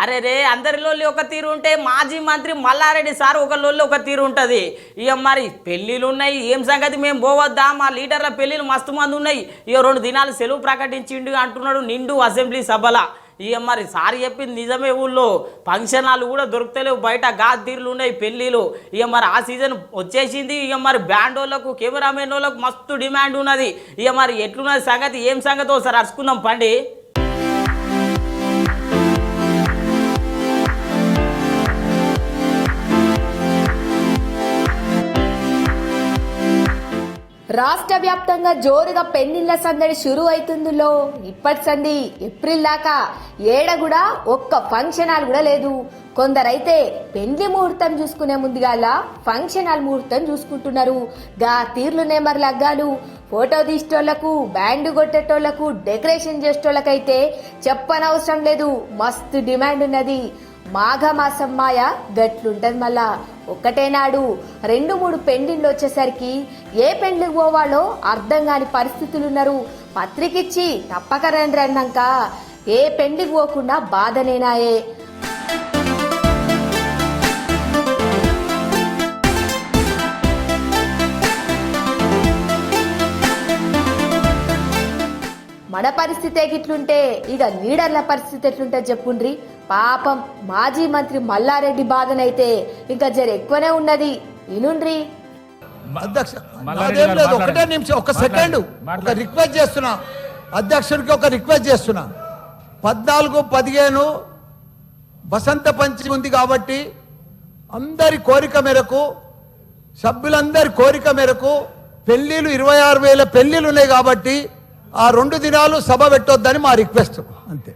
అరే రే అందరిలో ఒక తీరు ఉంటే మాజీ మంత్రి మల్లారెడ్డి సార్ ఒకళ్ళొల్లి ఒక తీరు ఉంటుంది. ఇక మరి పెళ్ళిళ్ళు ఉన్నాయి, ఏం సంగతి మేము పోవద్దా, మా లీడర్ల పెళ్ళిళ్ళు మస్తు మంది ఉన్నాయి, ఇక 2 దినాలు సెలవు ప్రకటించిండు అంటున్నాడు నిండు అసెంబ్లీ సభల. ఇక మరి సార్ చెప్పింది నిజమే, ఊళ్ళో ఫంక్షన్ హాల్ కూడా దొరుకుతలేవు, బయట గాజ్ తీర్లు ఉన్నాయి పెళ్ళిళ్ళు. ఇక మరి ఆ సీజన్ వచ్చేసింది, ఇక మరి బ్యాండ్ వాళ్ళకు కెమెరామెన్ వాళ్ళకు మస్తు డిమాండ్ ఉన్నది. ఇక మరి ఎట్లున్నది సంగతి, ఏం సంగతి ఒకసారి అరుచుకుందాం పండి. రాష్ట్ర వ్యాప్తంగా జోరుగా పెళ్లిళ్ల సందడి షురు అవుతుందిలో. ఇప్పటి సంది ఏప్రిల్ దాకా ఏడ కూడా ఒక్క ఫంక్షన్ హాల్ కూడా లేదు. కొందరైతే పెళ్లి ముహూర్తం చూసుకునే ముందుగాల ఫంక్షన్ హాల్ ముహూర్తం చూసుకుంటున్నారు. గా తీర్లునే మరి లగ్గాలు. ఫోటో తీసేటోళ్లకు, బ్యాండ్ కొట్టేటోళ్లకు, డెకరేషన్ చేసేటోళ్ళకైతే చెప్పనవసరం లేదు, మస్తు డిమాండ్ ఉన్నది. మాఘమాసం మాయ గట్లుంటది. మళ్ళా ఒక్కటే నాడు 2-3 పెండ్లిళ్ళు వచ్చేసరికి ఏ పెండ్లికి పోవాలో అర్థం కాని పరిస్థితులున్నారు. పత్రికిచ్చి తప్పక రండి అన్నాక ఏ పెండ్లికి పోకుండా బాధనేనాయే. మన పరిస్థితి గిట్లుంటే ఇక లీడర్ల పరిస్థితి ఎట్లుంటే చెప్పుండ్రి. పాపం మాజీ మంత్రి మల్లారెడ్డి బాధనైతే ఇంకా జర ఎక్కువనే ఉన్నది. వినుండ్రి. అధ్యక్ష అదేం లేదు, ఒకటే నిమిషం, ఒక సెకండ్, ఒక రిక్వెస్ట్ చేస్తున్నా అధ్యక్షుడికి, ఒక రిక్వెస్ట్ చేస్తున్నా. 14-15 వసంత పంచమి ఉంది కాబట్టి అందరి కోరిక మేరకు, సభ్యులందరి కోరిక మేరకు పెళ్లిళ్ళు 26,000 పెళ్లిళ్ళు ఉన్నాయి కాబట్టి ఆ 2 దినాలు సభ పెట్టొద్దని మా రిక్వెస్ట్, అంతే.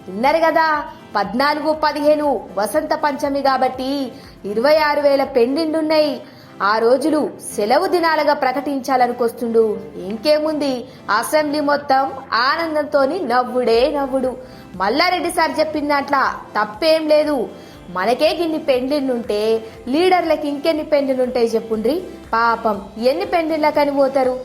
విన్నారు కదా, 14-15 వసంత పంచమి కాబట్టి 26,000 పెండిండున్నాయి. ఆ రోజులు సెలవు దినాలుగా ప్రకటించాలనుకొస్తుండు. ఇంకేముంది, అసెంబ్లీ మొత్తం ఆనందంతో నవ్వుడే నవ్వుడు. మల్లారెడ్డి సార్ చెప్పిన దాంట్లో తప్పేం లేదు. మనకే ఇన్ని పెండ్లిళ్ళుంటే లీడర్లకి ఇంకెన్ని పెండ్లిళ్ళుంటాయి చెప్పుండ్రి. పాపం ఎన్ని పెండ్లిళ్ళకని పోతారు.